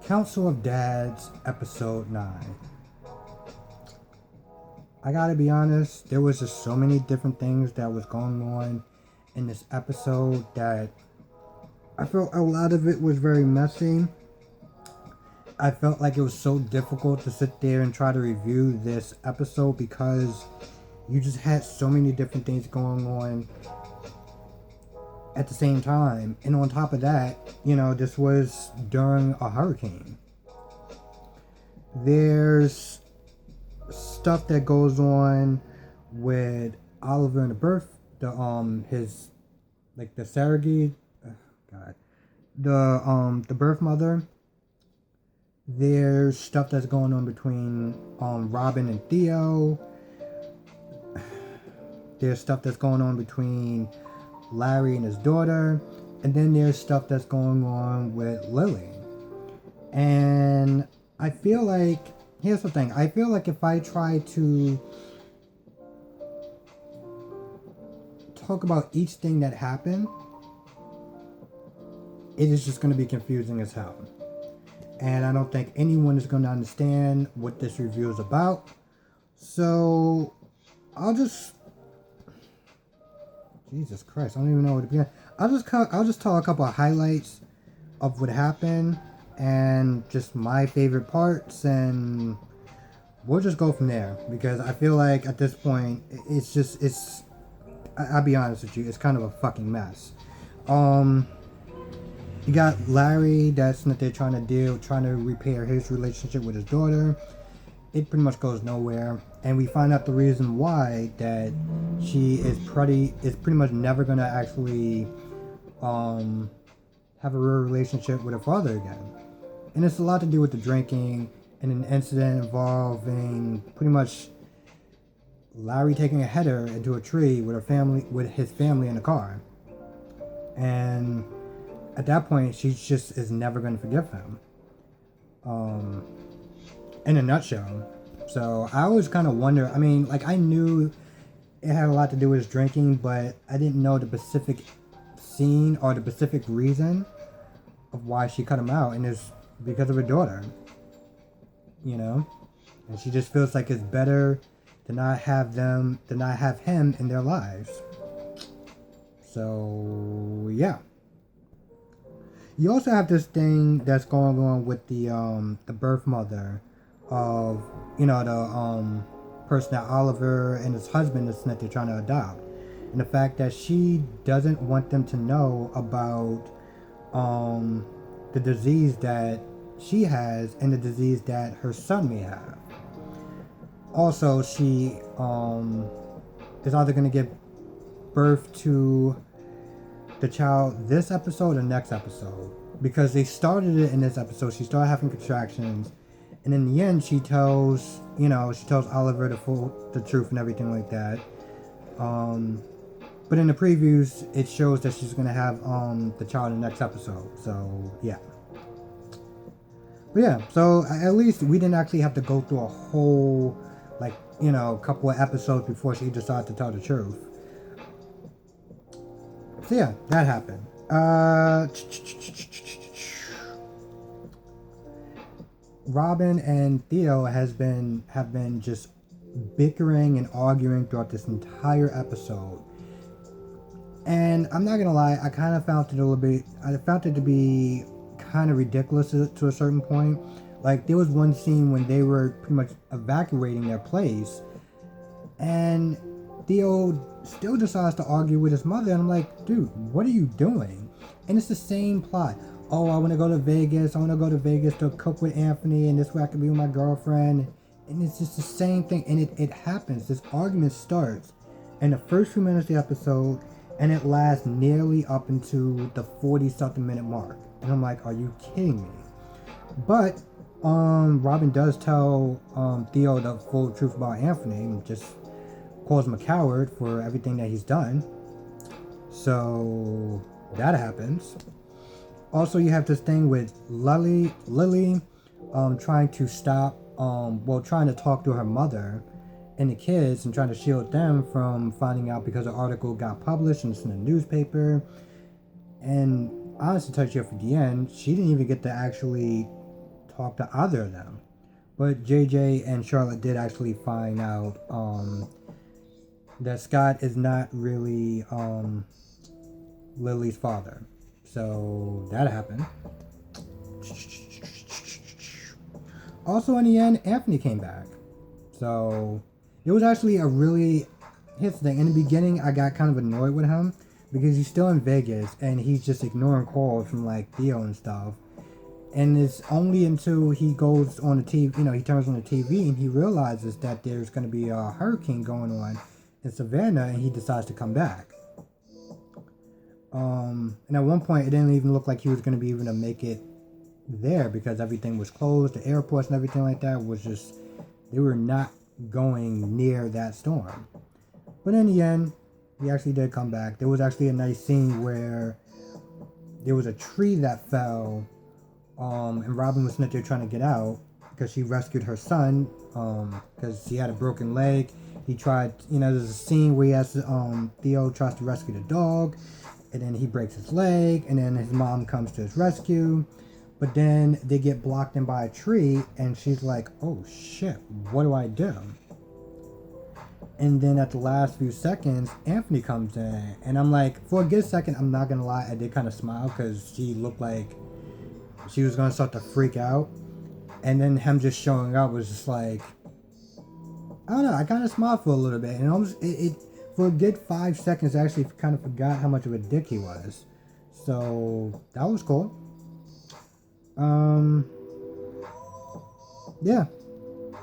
Council of Dads, Episode 9. I gotta be honest, there was just so many different things that was going on in this episode that I felt a lot of it was very messy. I felt like it was so difficult to sit there and try to review this episode because you just had so many different things going on at the same time. And on top of that, this was during a hurricane. There's stuff that goes on with Oliver and the surrogate, the birth mother. There's stuff that's going on between Robin and Theo. There's stuff that's going on between Larry and his daughter, and then there's stuff that's going on with Lily. And I feel like, here's the thing, I feel like if I try to talk about each thing that happened, it is just going to be confusing as hell. And I don't think anyone is going to understand what this review is about. So Jesus Christ, I don't even know where to begin. I'll just tell a couple of highlights of what happened and just my favorite parts, and we'll just go from there, because I feel like at this point I'll be honest with you, it's kind of a fucking mess. You got Larry that's that they're trying to repair his relationship with his daughter. It pretty much goes nowhere, and we find out the reason why, that she is pretty much never gonna actually have a real relationship with her father again. And it's a lot to do with the drinking and an incident involving pretty much Larry taking a header into a tree with his family in the car. And at that point, she just is never going to forgive him. In a nutshell. So I always kind of wonder, I knew it had a lot to do with his drinking, but I didn't know the specific scene or the specific reason of why she cut him out, and it's because of her daughter. And she just feels like it's better to not have him in their lives. So yeah. You also have this thing that's going on with the birth mother of the person that Oliver and his husband is that they're trying to adopt, and the fact that she doesn't want them to know about the disease that she has and the disease that her son may have. Also, she is either going to give birth to the child this episode or next episode, because they started it in this episode. She started having contractions, and in the end she tells Oliver the truth and everything like that. But in the previews it shows that she's gonna have the child in the next episode. So yeah. But yeah, so at least we didn't actually have to go through a whole couple of episodes before she decided to tell the truth. So yeah, that happened. Robin and Theo have been just bickering and arguing throughout this entire episode. And I'm not gonna lie, I kind of found it to be kind of ridiculous to a certain point. Like, there was one scene when they were pretty much evacuating their place, and Theo still decides to argue with his mother, and I'm like, dude, what are you doing? And it's the same plot. Oh, I want to go to Vegas to cook with Anthony, and this way I can be with my girlfriend. And it's just the same thing, and it happens. This argument starts in the first few minutes of the episode, and it lasts nearly up into the 40-something minute mark. And I'm like, are you kidding me? But Robin does tell Theo the full truth about Anthony, and just calls him a coward for everything that he's done. So that happens. Also, you have this thing with Lily trying to talk to her mother and the kids, and trying to shield them from finding out, because the article got published and it's in the newspaper. And honestly, to touch you up at the end, she didn't even get to actually talk to either of them. But JJ and Charlotte did actually find out that Scott is not really Lily's father. So that happened. Also, in the end, Anthony came back. So it was actually a really... Here's the thing. In the beginning, I got kind of annoyed with him because he's still in Vegas and he's just ignoring calls from like Theo and stuff. And it's only until he goes on the TV, he turns on the TV and he realizes that there's going to be a hurricane going on in Savannah, and he decides to come back. And at one point, it didn't even look like he was going to be able to make it there because everything was closed. The airports and everything like that was just, they were not going near that storm. But in the end, he actually did come back. There was actually a nice scene where there was a tree that fell, and Robin was sitting there trying to get out because she rescued her son, because he had a broken leg. He tried, there's a scene where he has Theo tries to rescue the dog, and then he breaks his leg, and then his mom comes to his rescue. But then they get blocked in by a tree, and she's like, oh shit, what do I do? And then at the last few seconds, Anthony comes in, and I'm like, for a good second, I'm not gonna lie, I did kind of smile because she looked like she was gonna start to freak out. And then him just showing up was just like, I don't know, I kind of smiled for a little bit, and almost it for a good 5 seconds, I actually kind of forgot how much of a dick he was. So that was cool.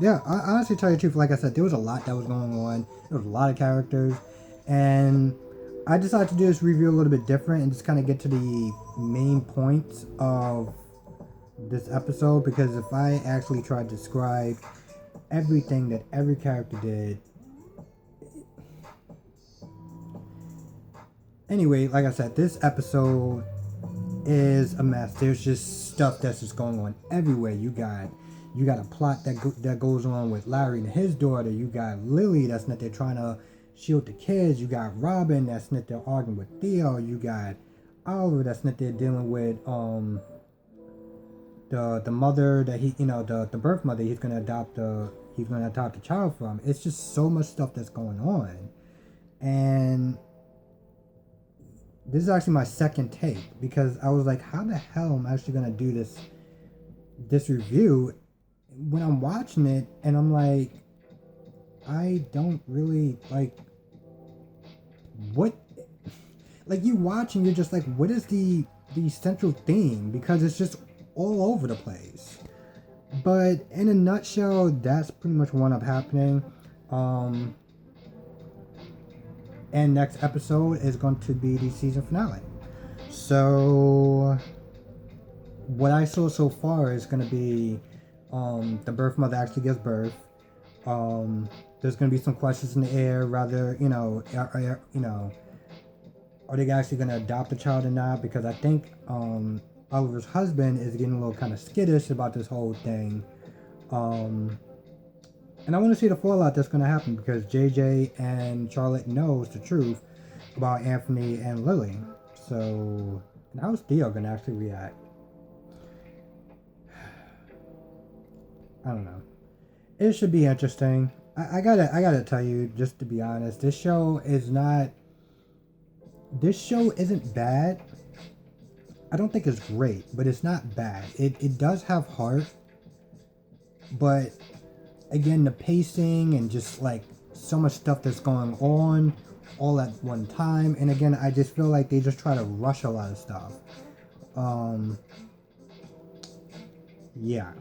Yeah, I honestly tell you the truth, like I said, there was a lot that was going on. There was a lot of characters. And I decided to do this review a little bit different and just kind of get to the main points of this episode. Because if I actually tried to describe everything that every character did... Anyway, like I said, this episode is a mess. There's just stuff that's just going on everywhere. You got a plot that goes on with Larry and his daughter. You got Lily that's not there trying to shield the kids. You got Robin that's not there arguing with Theo. You got Oliver that's not there dealing with the mother that he the birth mother he's gonna adopt the child from. It's just so much stuff that's going on, and this is actually my second take because I was like, how the hell am I actually gonna do this review when I'm watching it, and I'm like, I don't really like what, like, you watch and you're just like, what is the central theme, because it's just all over the place. But in a nutshell, that's pretty much what up happening. And next episode is going to be the season finale. So what I saw so far is going to be the birth mother actually gives birth. There's going to be some questions in the air, rather, are they actually going to adopt the child or not? Because I think Oliver's husband is getting a little kind of skittish about this whole thing. And I want to see the fallout that's going to happen, because JJ and Charlotte knows the truth about Anthony and Lily. So, and how's Theo going to actually react? I don't know. It should be interesting. I gotta tell you, just to be honest, this show isn't bad. I don't think it's great, but it's not bad. It does have heart, but again, the pacing and just like so much stuff that's going on all at one time, and again, I just feel like they just try to rush a lot of stuff. Yeah,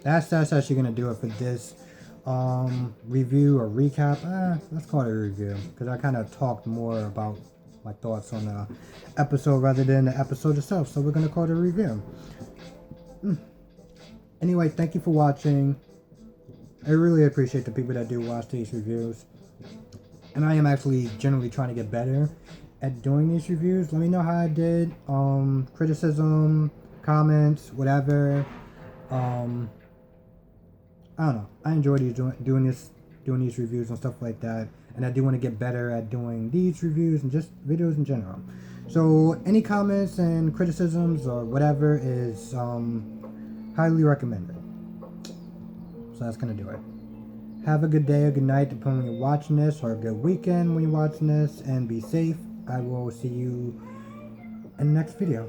that's actually gonna do it for this review or recap. Let's call it a review, because I kind of talked more about my thoughts on the episode rather than the episode itself, so we're gonna call it a review. Anyway, thank you for watching. I really appreciate the people that do watch these reviews, and I am actually generally trying to get better at doing these reviews. Let me know how I did. Criticism, comments, whatever. I don't know. I enjoy doing these reviews and stuff like that, and I do want to get better at doing these reviews and just videos in general. So any comments and criticisms or whatever is highly recommended. So that's going to do it. Have a good day or good night depending when you're watching this, or a good weekend when you're watching this, and be safe. I will see you in the next video.